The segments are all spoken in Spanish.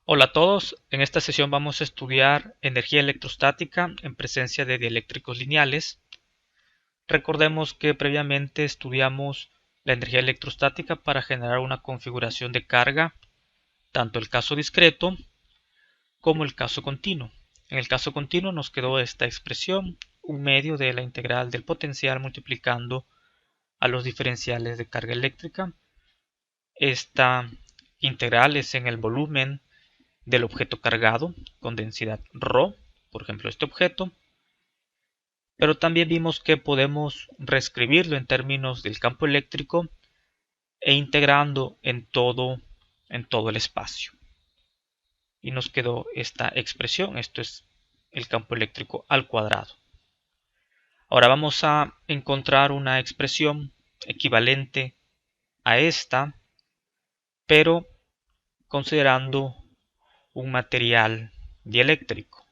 Hola a todos, en esta sesión vamos a estudiar energía electrostática en presencia de dieléctricos lineales. Recordemos que previamente estudiamos la energía electrostática para generar una configuración de carga, tanto el caso discreto como el caso continuo. En el caso continuo nos quedó esta expresión, un medio de la integral del potencial multiplicando a los diferenciales de carga eléctrica. Esta integral es en el volumen del objeto cargado con densidad ρ, por ejemplo este objeto, pero también vimos que podemos reescribirlo en términos del campo eléctrico e integrando en todo el espacio. Y nos quedó esta expresión, esto es el campo eléctrico al cuadrado. Ahora vamos a encontrar una expresión equivalente a esta, pero considerando un material dieléctrico.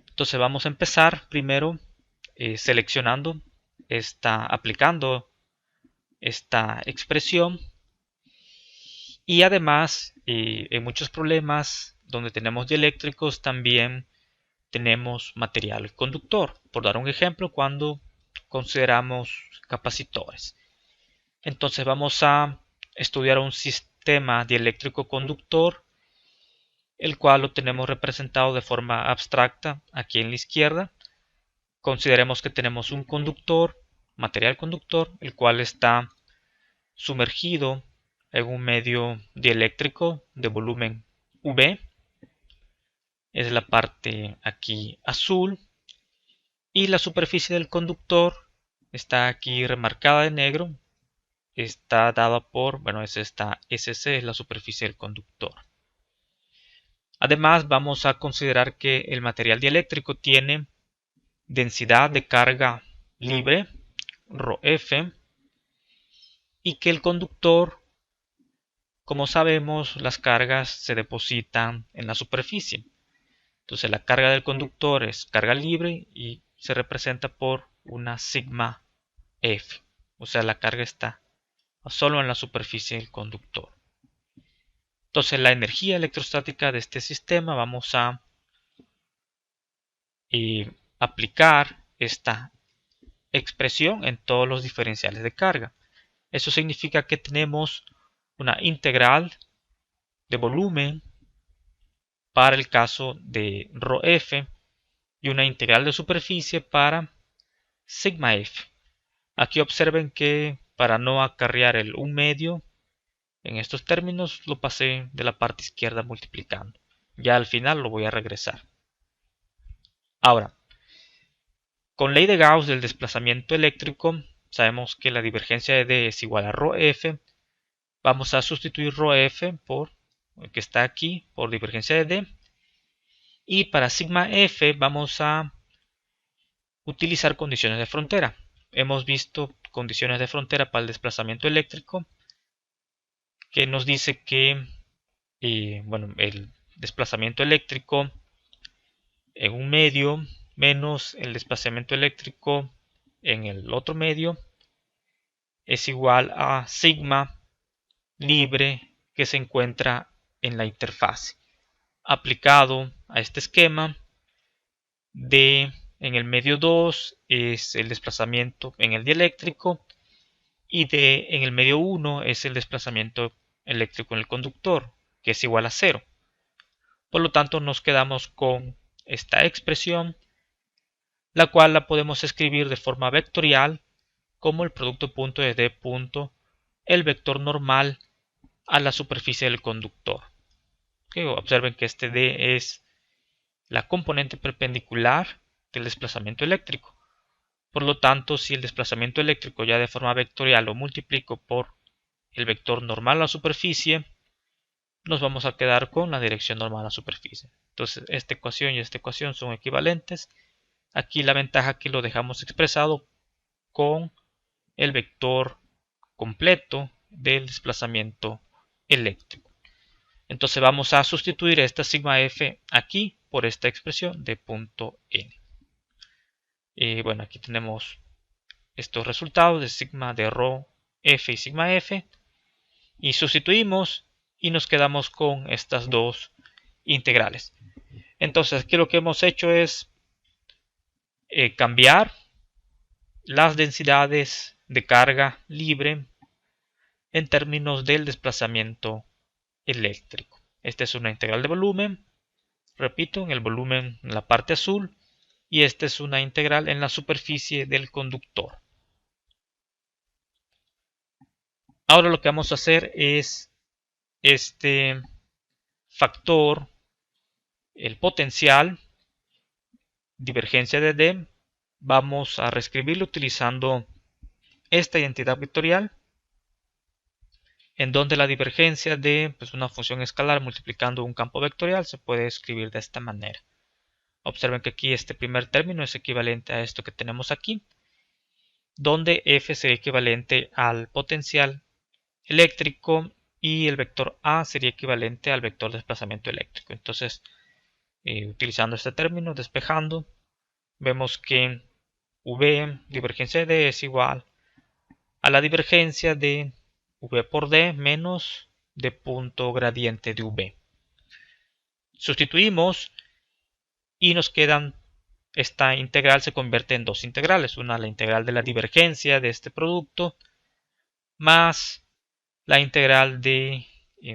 Entonces vamos a empezar primero seleccionando aplicando esta expresión, y además en muchos problemas donde tenemos dieléctricos también tenemos material conductor. Por dar un ejemplo, cuando consideramos capacitores. Entonces vamos a estudiar un sistema dieléctrico conductor, el cual lo tenemos representado de forma abstracta aquí en la izquierda. Consideremos que tenemos un conductor, material conductor, el cual está sumergido en un medio dieléctrico de volumen V. Es la parte aquí azul. Y la superficie del conductor está aquí remarcada de negro. Está dada por, bueno, es esta SC, es la superficie del conductor. Además, vamos a considerar que el material dieléctrico tiene densidad de carga libre, ρf, y que el conductor, como sabemos, las cargas se depositan en la superficie. Entonces la carga del conductor es carga libre y se representa por una sigma F. O sea, la carga está solo en la superficie del conductor. Entonces la energía electrostática de este sistema vamos a aplicar esta expresión en todos los diferenciales de carga. Eso significa que tenemos una integral de volumen para el caso de ρf y una integral de superficie para sigma f. Aquí observen que para no acarrear el 1 medio en estos términos lo pasé de la parte izquierda multiplicando. Ya al final lo voy a regresar. Ahora, con ley de Gauss del desplazamiento eléctrico, sabemos que la divergencia de D es igual a ρf. Vamos a sustituir ρf por el que está aquí por divergencia de D. Y para sigma f vamos a utilizar condiciones de frontera. Hemos visto condiciones de frontera para el desplazamiento eléctrico, que nos dice que el desplazamiento eléctrico en un medio menos el desplazamiento eléctrico en el otro medio es igual a sigma libre que se encuentra en la interfase. Aplicado a este esquema, D en el medio 2 es el desplazamiento en el dieléctrico y D en el medio 1 es el desplazamiento eléctrico en el conductor, que es igual a 0. Por lo tanto, nos quedamos con esta expresión, la cual la podemos escribir de forma vectorial como el producto punto de D punto, el vector normal a la superficie del conductor. Observen que este D es la componente perpendicular del desplazamiento eléctrico. Por lo tanto, si el desplazamiento eléctrico ya de forma vectorial lo multiplico por el vector normal a la superficie, nos vamos a quedar con la dirección normal a la superficie. Entonces, esta ecuación y esta ecuación son equivalentes. Aquí la ventaja es que lo dejamos expresado con el vector completo del desplazamiento eléctrico. Entonces vamos a sustituir esta sigma f aquí por esta expresión de punto n. Bueno, aquí tenemos estos resultados de sigma de ρ, f y sigma f. Y sustituimos y nos quedamos con estas dos integrales. Entonces aquí lo que hemos hecho es cambiar las densidades de carga libre en términos del desplazamiento eléctrico. Esta es una integral de volumen, repito, en el volumen en la parte azul, y esta es una integral en la superficie del conductor. Ahora lo que vamos a hacer es este factor, el potencial, divergencia de D, vamos a reescribirlo utilizando esta identidad vectorial, en donde la divergencia de una función escalar multiplicando un campo vectorial se puede escribir de esta manera. Observen que aquí este primer término es equivalente a esto que tenemos aquí, donde F sería equivalente al potencial eléctrico y el vector A sería equivalente al vector de desplazamiento eléctrico. Entonces, utilizando este término, despejando, vemos que V, divergencia de D, es igual a la divergencia de V por D menos D punto gradiente de V. Sustituimos y nos quedan, esta integral se convierte en dos integrales. Una, la integral de la divergencia de este producto, más la integral de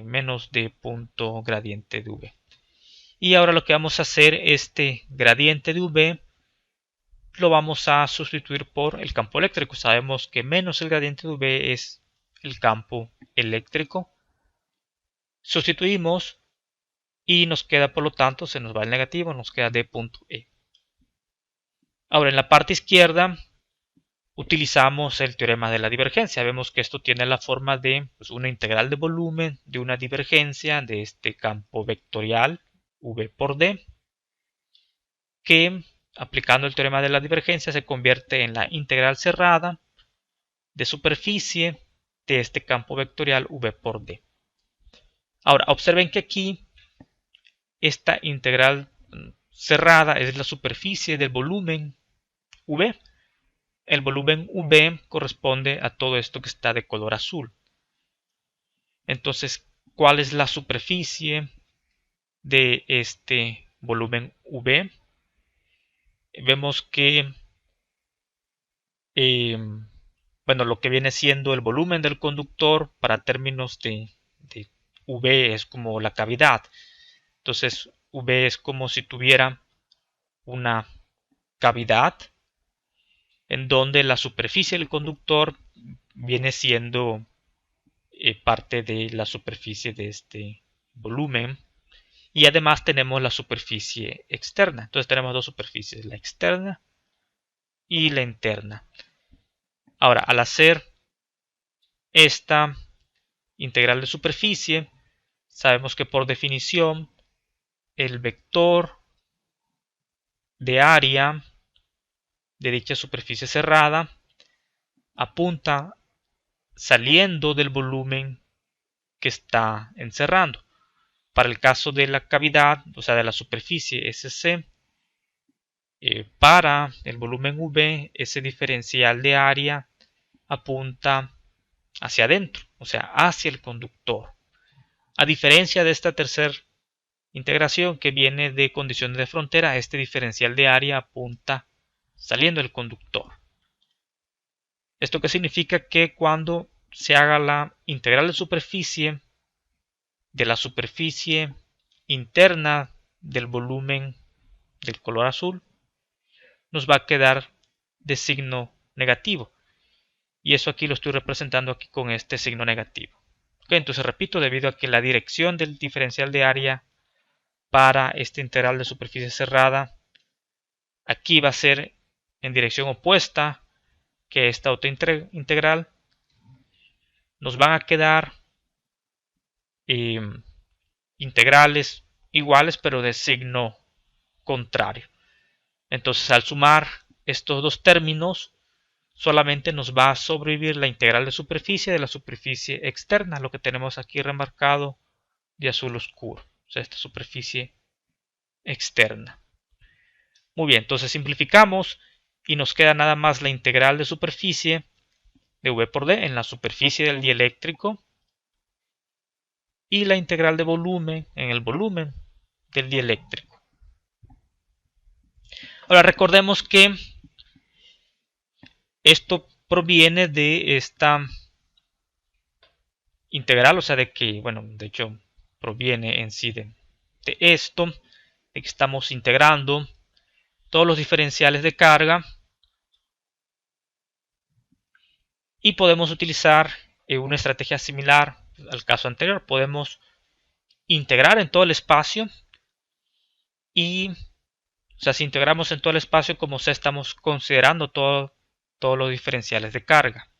menos D punto gradiente de V. Y ahora lo que vamos a hacer, este gradiente de V lo vamos a sustituir por el campo eléctrico. Sabemos que menos el gradiente de V es el campo eléctrico. Sustituimos y nos queda, por lo tanto, se nos va el negativo, nos queda D punto E. Ahora en la parte izquierda utilizamos el teorema de la divergencia. Vemos que esto tiene la forma de una integral de volumen de una divergencia de este campo vectorial V por D, que aplicando el teorema de la divergencia se convierte en la integral cerrada de superficie de este campo vectorial V por D. Ahora observen que aquí esta integral cerrada es la superficie del volumen V. El volumen V corresponde a todo esto que está de color azul. Entonces, ¿cuál es la superficie de este volumen V? Vemos que lo que viene siendo el volumen del conductor para términos de V es como la cavidad. Entonces V es como si tuviera una cavidad en donde la superficie del conductor viene siendo parte de la superficie de este volumen, y además tenemos la superficie externa. Entonces tenemos dos superficies, la externa y la interna. Ahora, al hacer esta integral de superficie, sabemos que por definición el vector de área de dicha superficie cerrada apunta saliendo del volumen que está encerrando. Para el caso de la cavidad, o sea de la superficie SC, para el volumen V, ese diferencial de área apunta hacia adentro, o sea hacia el conductor. A diferencia de esta tercera integración que viene de condiciones de frontera, este diferencial de área apunta saliendo del conductor. ¿Esto qué significa? Que cuando se haga la integral de superficie de la superficie interna del volumen del color azul, nos va a quedar de signo negativo. Y eso aquí lo estoy representando aquí con este signo negativo. Entonces repito, debido a que la dirección del diferencial de área para esta integral de superficie cerrada aquí va a ser en dirección opuesta que esta otra integral, nos van a quedar integrales iguales pero de signo contrario. Entonces al sumar estos dos términos solamente nos va a sobrevivir la integral de la superficie externa, lo que tenemos aquí remarcado de azul oscuro, o sea esta superficie externa. Muy bien, entonces simplificamos y nos queda nada más la integral de superficie de V por D en la superficie del dieléctrico y la integral de volumen en el volumen del dieléctrico. Ahora recordemos que esto proviene de esta integral, o sea, de que, bueno, de hecho proviene en sí de esto, de que estamos integrando todos los diferenciales de carga y podemos utilizar una estrategia similar al caso anterior. Podemos integrar en todo el espacio y, o sea, si integramos en todo el espacio, como se estamos considerando todos los diferenciales de carga.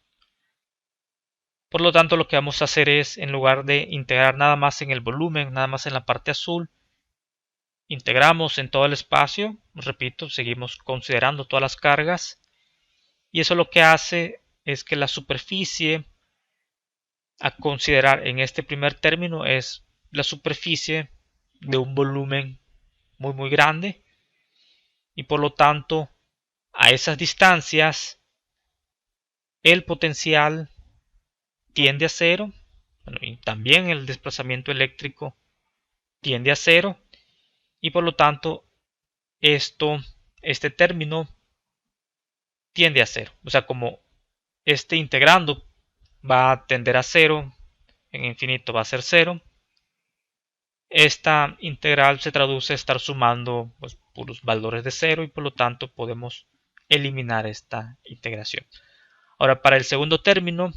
Por lo tanto, lo que vamos a hacer es, en lugar de integrar nada más en el volumen, nada más en la parte azul, integramos en todo el espacio. Repito, seguimos considerando todas las cargas y eso lo que hace es que la superficie a considerar en este primer término es la superficie de un volumen muy grande y por lo tanto a esas distancias el potencial tiende a cero, bueno, y también el desplazamiento eléctrico tiende a cero y por lo tanto este término tiende a cero. O sea, como este integrando va a tender a cero, en infinito va a ser cero, esta integral se traduce a estar sumando pues, puros valores de cero y por lo tanto podemos eliminar esta integración. Ahora para el segundo término,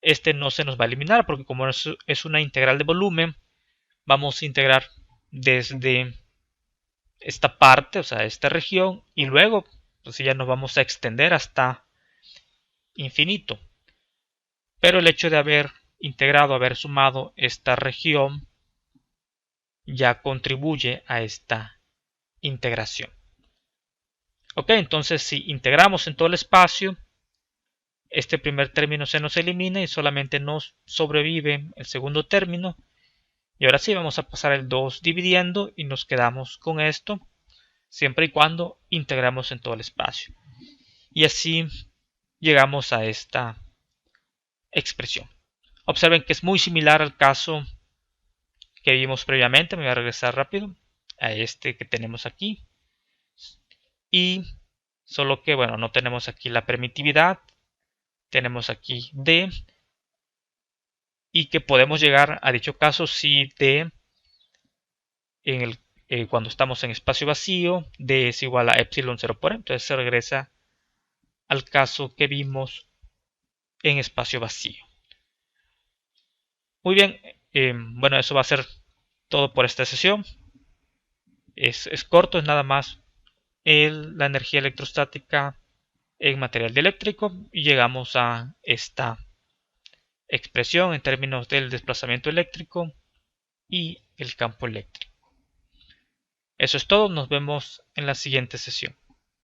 este no se nos va a eliminar porque como es una integral de volumen, vamos a integrar desde esta parte, o sea, esta región, y luego pues ya nos vamos a extender hasta infinito. Pero el hecho de haber integrado, haber sumado esta región, ya contribuye a esta integración. Ok, entonces si integramos en todo el espacio, este primer término se nos elimina y solamente nos sobrevive el segundo término. Y ahora sí vamos a pasar el 2 dividiendo y nos quedamos con esto, siempre y cuando integramos en todo el espacio. Y así llegamos a esta expresión. Observen que es muy similar al caso que vimos previamente. Me voy a regresar rápido a este que tenemos aquí. Y solo que, bueno, no tenemos aquí la permitividad. Tenemos aquí D. Y que podemos llegar a dicho caso si D cuando estamos en espacio vacío, D es igual a epsilon 0 por E. Entonces se regresa al caso que vimos en espacio vacío. Muy bien, bueno, eso va a ser todo por esta sesión. Es corto, es nada más la energía electrostática en material dieléctrico y llegamos a esta expresión en términos del desplazamiento eléctrico y el campo eléctrico. Eso es todo, nos vemos en la siguiente sesión.